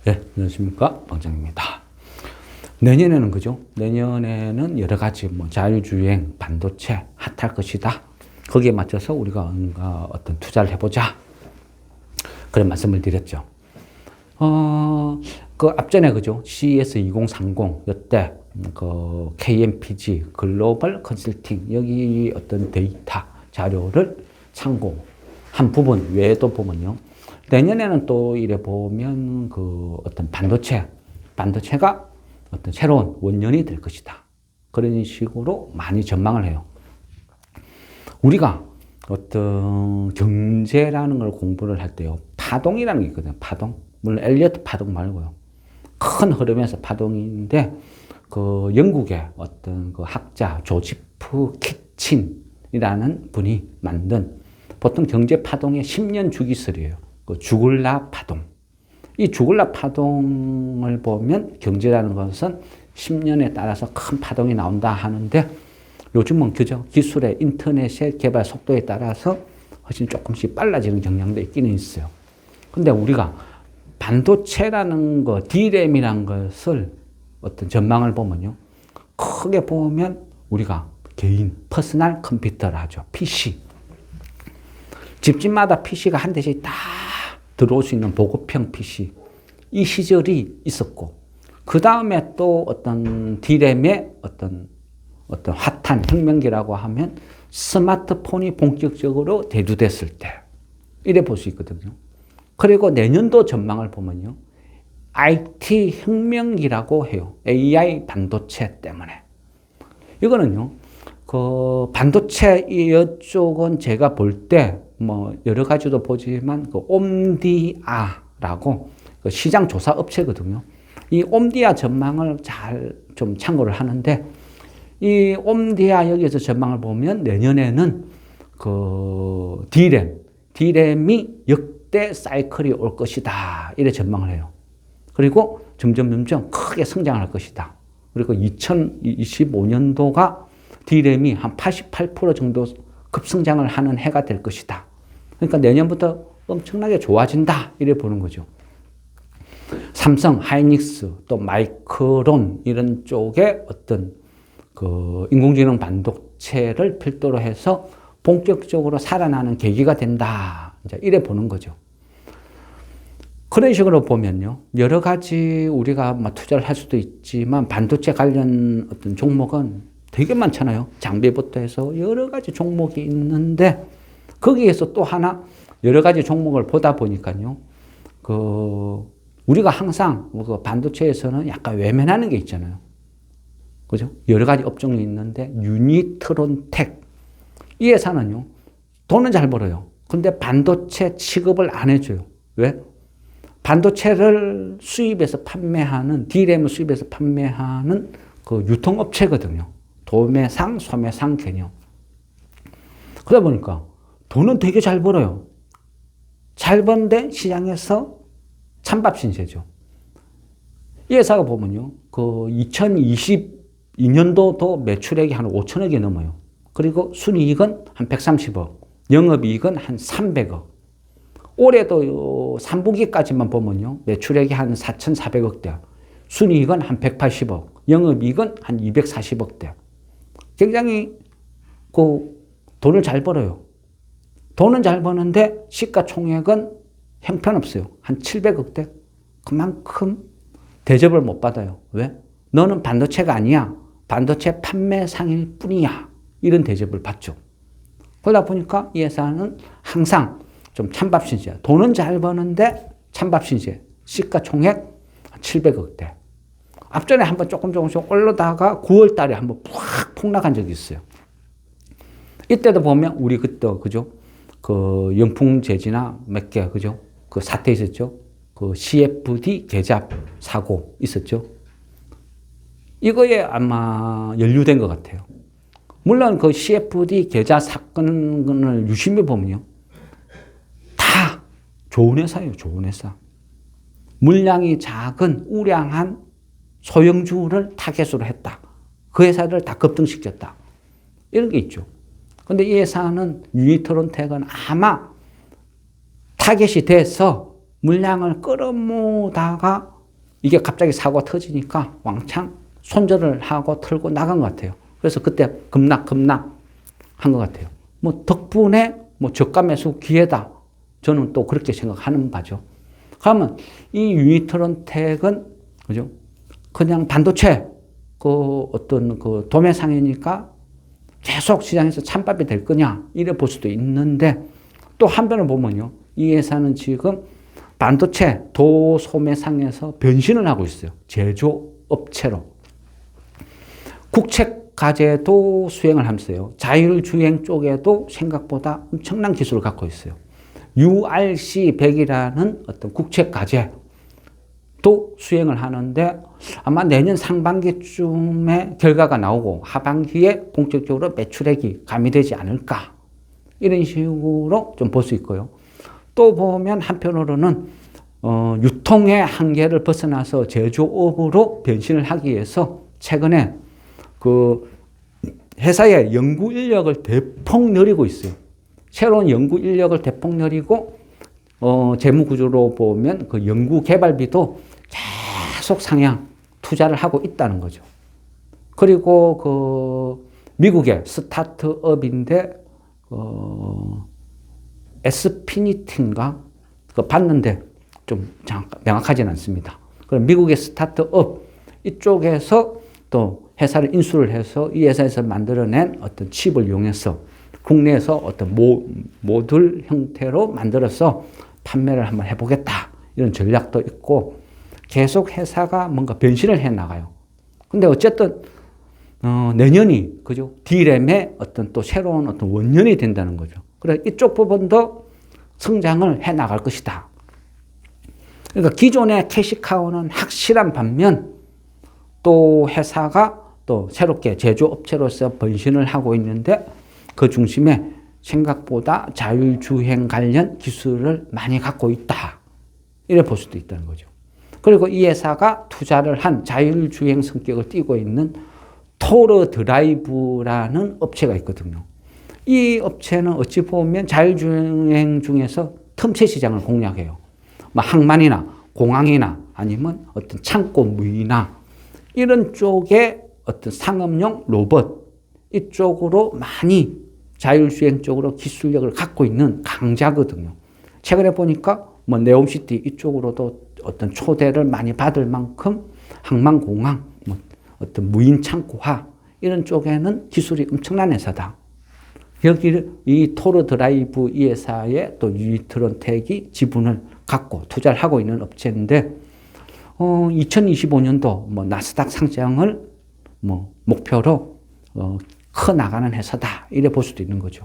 네, 안녕하십니까. 방장입니다. 내년에는 그죠? 내년에는 여러 가지 자율주행, 반도체 핫할 것이다. 거기에 맞춰서 우리가 뭔가 어떤 투자를 해보자. 그런 말씀을 드렸죠. 그 앞전에 그죠? CES 2030 이때 그 KMPG 글로벌 컨설팅 여기 어떤 데이터 자료를 참고한 부분 외에도 보면요. 내년에는 또 이래 보면 그 어떤 반도체가 어떤 새로운 원년이 될 것이다. 그런 식으로 많이 전망을 해요. 우리가 어떤 경제라는 걸 공부를 할 때요. 파동이라는 게 있거든요. 파동. 물론 엘리어트 파동 말고요. 큰 흐름에서 파동인데 그 영국의 어떤 그 학자 조지프 키친이라는 분이 만든 보통 경제 파동의 10년 주기설이에요. 그 주글라 파동. 이 주글라 파동을 보면 경제라는 것은 10년에 따라서 큰 파동이 나온다 하는데 요즘은 그죠? 기술의 인터넷의 개발 속도에 따라서 훨씬 조금씩 빨라지는 경향도 있기는 있어요. 근데 우리가 반도체라는 거, D램이라는 것을 어떤 전망을 보면요. 크게 보면 우리가 개인 퍼스널 컴퓨터를 하죠. PC. 집집마다 PC가 한 대씩 다 들어올 수 있는 보급형 PC. 이 시절이 있었고, 그 다음에 또 어떤 D램의 어떤 핫한 혁명기라고 하면 스마트폰이 본격적으로 대두됐을 때. 이래 볼 수 있거든요. 그리고 내년도 전망을 보면요. IT 혁명기라고 해요. AI 반도체 때문에. 이거는요. 그 반도체 이쪽은 제가 볼 때 여러 가지도 보지만 그 옴디아라고 그 시장 조사 업체거든요. 이 옴디아 전망을 잘 좀 참고를 하는데 이 옴디아 여기에서 전망을 보면 내년에는 그 D램이 역대 사이클이 올 것이다. 이래 전망을 해요. 그리고 점점 크게 성장할 것이다. 그리고 2025년도가 D램이 한 88% 정도 급성장을 하는 해가 될 것이다. 그러니까 내년부터 엄청나게 좋아진다. 이래 보는 거죠. 삼성, 하이닉스, 또 마이크론 이런 쪽에 어떤 그 인공지능 반도체를 필두로 해서 본격적으로 살아나는 계기가 된다. 이제 이래 보는 거죠. 그런 식으로 보면요. 여러 가지 우리가 투자를 할 수도 있지만 반도체 관련 어떤 종목은 되게 많잖아요. 장비부터 해서 여러 가지 종목이 있는데 거기에서 또 하나 여러 가지 종목을 보다 보니까요. 우리가 항상 그 반도체에서는 약간 외면하는 게 있잖아요. 그죠? 여러 가지 업종이 있는데 유니트론텍 이 회사는요. 돈은 잘 벌어요. 근데 반도체 취급을 안 해줘요. 왜? 반도체를 수입해서 판매하는 D램을 수입해서 판매하는 그 유통업체거든요. 도매상, 소매상 개념. 그러다 보니까 돈은 되게 잘 벌어요. 잘 버는데 시장에서 찬밥 신세죠. 이 회사가 보면요. 그 2022년도도 매출액이 한 5천억이 넘어요. 그리고 순이익은 한 130억, 영업이익은 한 300억. 올해도 3분기까지만 보면요. 매출액이 한 4,400억대, 순이익은 한 180억, 영업이익은 한 240억대. 굉장히 그 돈을 잘 벌어요. 돈은 잘 버는데 시가총액은 형편없어요. 한 700억대. 그만큼 대접을 못 받아요. 왜? 너는 반도체가 아니야. 반도체 판매상일 뿐이야. 이런 대접을 받죠. 그러다 보니까 이 회사는 항상 좀 찬밥신세. 돈은 잘 버는데 찬밥신세. 시가총액 700억대. 앞전에 한번 조금씩 올라다가 9월 달에 한번 팍 폭락한 적이 있어요. 이때도 보면 우리 그때 그죠? 그 영풍제지나 몇 개 그죠? 그 사태 있었죠? 그 CFD 계좌 사고 있었죠? 이거에 아마 연루된 것 같아요. 물론 그 CFD 계좌 사건을 유심히 보면요. 다 좋은 회사예요. 좋은 회사. 물량이 작은 우량한 소형주를 타겟으로 했다. 그 회사를 다 급등시켰다. 이런 게 있죠. 근데 이 회사는 유니트론텍은 아마 타겟이 돼서 물량을 끌어모으다가 이게 갑자기 사고가 터지니까 왕창 손절을 하고 털고 나간 것 같아요. 그래서 그때 급락 한 것 같아요. 뭐 덕분에 뭐 저가 매수 기회다. 저는 또 그렇게 생각하는 바죠. 그러면 이 유니트론텍은 그죠? 그냥 반도체 그 어떤 그 도매상이니까 계속 시장에서 찬밥이 될 거냐 이래 볼 수도 있는데 또 한편을 보면요. 이 회사는 지금 반도체 도소매상에서 변신을 하고 있어요. 제조업체로. 국책 과제도 수행을 하면서요. 자율주행 쪽에도 생각보다 엄청난 기술을 갖고 있어요. URC100이라는 어떤 국책 과제도 수행을 하는데 아마 내년 상반기쯤에 결과가 나오고 하반기에 본격적으로 매출액이 가미되지 않을까. 이런 식으로 좀 볼 수 있고요. 또 보면 한편으로는 유통의 한계를 벗어나서 제조업으로 변신을 하기 위해서 최근에 그 회사의 연구 인력을 대폭 늘리고 있어요. 새로운 연구 인력을 대폭 늘리고 재무 구조로 보면 그 연구 개발비도 계속 상향 투자를 하고 있다는 거죠. 그리고 그 미국의 스타트업인데 에스피니티인가 그 봤는데 좀 명확하지는 않습니다. 그럼 미국의 스타트업 이쪽에서 또 회사를 인수를 해서 이 회사에서 만들어낸 어떤 칩을 이용해서 국내에서 어떤 모듈 형태로 만들어서 판매를 한번 해보겠다. 이런 전략도 있고 계속 회사가 뭔가 변신을 해 나가요. 근데 어쨌든 내년이 그죠? D램의 어떤 또 새로운 어떤 원년이 된다는 거죠. 그래 이쪽 부분도 성장을 해 나갈 것이다. 그러니까 기존의 캐시카우는 확실한 반면 또 회사가 또 새롭게 제조업체로서 변신을 하고 있는데 그 중심에 생각보다 자율주행 관련 기술을 많이 갖고 있다. 이래 볼 수도 있다는 거죠. 그리고 이 회사가 투자를 한 자율주행 성격을 띠고 있는 토르 드라이브라는 업체가 있거든요. 이 업체는 어찌 보면 자율주행 중에서 틈새 시장을 공략해요. 뭐 항만이나 공항이나 아니면 어떤 창고 무이나 이런 쪽에 어떤 상업용 로봇 이쪽으로 많이 자율주행 쪽으로 기술력을 갖고 있는 강자거든요. 최근에 보니까 뭐 네옴시티 이쪽으로도 어떤 초대를 많이 받을 만큼 항만공항, 뭐 어떤 무인 창고화 이런 쪽에는 기술이 엄청난 회사다. 여기 이 토르 드라이브 이 회사에 또 유니트론텍이 지분을 갖고 투자를 하고 있는 업체인데 2025년도 뭐 나스닥 상장을 뭐 목표로 커 나가는 회사다 이래 볼 수도 있는 거죠.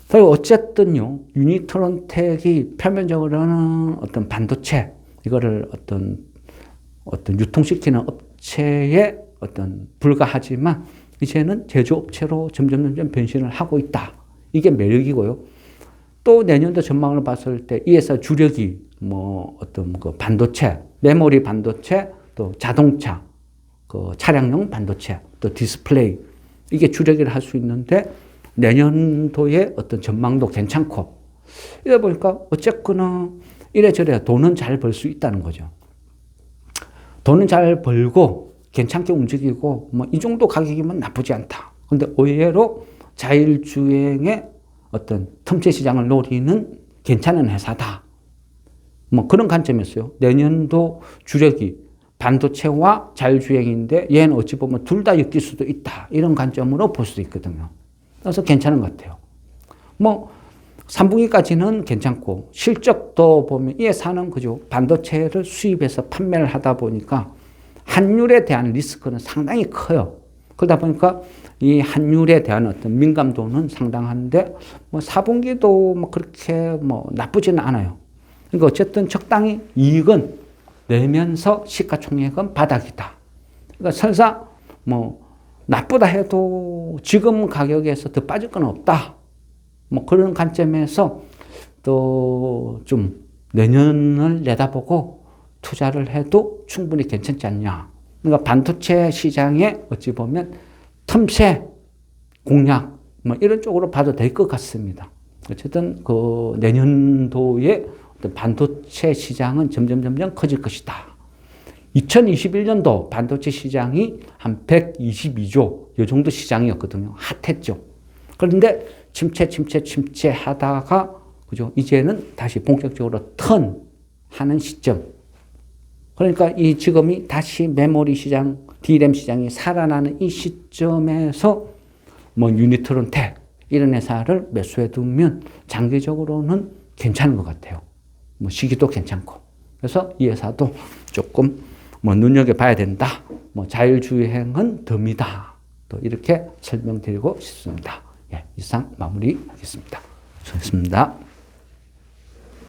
그리고 어쨌든요 유니트론텍이 표면적으로는 어떤 반도체 이거를 어떤 유통시키는 업체에 어떤 불과하지만 이제는 제조업체로 점점 변신을 하고 있다. 이게 매력이고요. 또 내년도 전망을 봤을 때 이 회사 주력이 뭐 어떤 그 반도체, 메모리 반도체, 또 자동차, 그 차량용 반도체, 또 디스플레이 이게 주력이라 할 수 있는데 내년도에 어떤 전망도 괜찮고 이래 보니까 어쨌거나 이래저래 돈은 잘 벌 수 있다는 거죠. 돈은 잘 벌고 괜찮게 움직이고 뭐 이 정도 가격이면 나쁘지 않다. 근데 의외로 자율주행의 어떤 틈새 시장을 노리는 괜찮은 회사다. 뭐 그런 관점이었어요. 내년도 주력이 반도체와 자율주행인데 얘는 어찌 보면 둘 다 엮일 수도 있다. 이런 관점으로 볼 수도 있거든요. 그래서 괜찮은 것 같아요. 뭐 3분기까지는 괜찮고 실적도 보면 이 회사는 그죠. 반도체를 수입해서 판매를 하다 보니까 환율에 대한 리스크는 상당히 커요. 그러다 보니까 이 환율에 대한 어떤 민감도는 상당한데 뭐 4분기도 뭐 그렇게 뭐 나쁘지는 않아요. 그러니까 어쨌든 적당히 이익은 내면서 시가총액은 바닥이다. 그러니까 설사 뭐 나쁘다 해도 지금 가격에서 더 빠질 건 없다. 뭐 그런 관점에서 또 좀 내년을 내다보고 투자를 해도 충분히 괜찮지 않냐. 그러니까 반도체 시장에 어찌 보면 틈새 공략 뭐 이런 쪽으로 봐도 될 것 같습니다. 어쨌든 그 내년도에 반도체 시장은 점점 커질 것이다. 2021년도 반도체 시장이 한 122조 이 정도 시장이었거든요. 핫했죠. 그런데 침체 하다가 그죠? 이제는 다시 본격적으로 턴하는 시점. 그러니까 이 지금이 다시 메모리 시장, DRAM 시장이 살아나는 이 시점에서 뭐 유니트론텍 이런 회사를 매수해 두면 장기적으로는 괜찮은 것 같아요. 뭐 시기도 괜찮고. 그래서 이 회사도 조금 뭐 눈여겨봐야 된다. 뭐 자율주행은 덤이다. 또 이렇게 설명드리고 싶습니다. 예, 이상 마무리하겠습니다. 수고하셨습니다.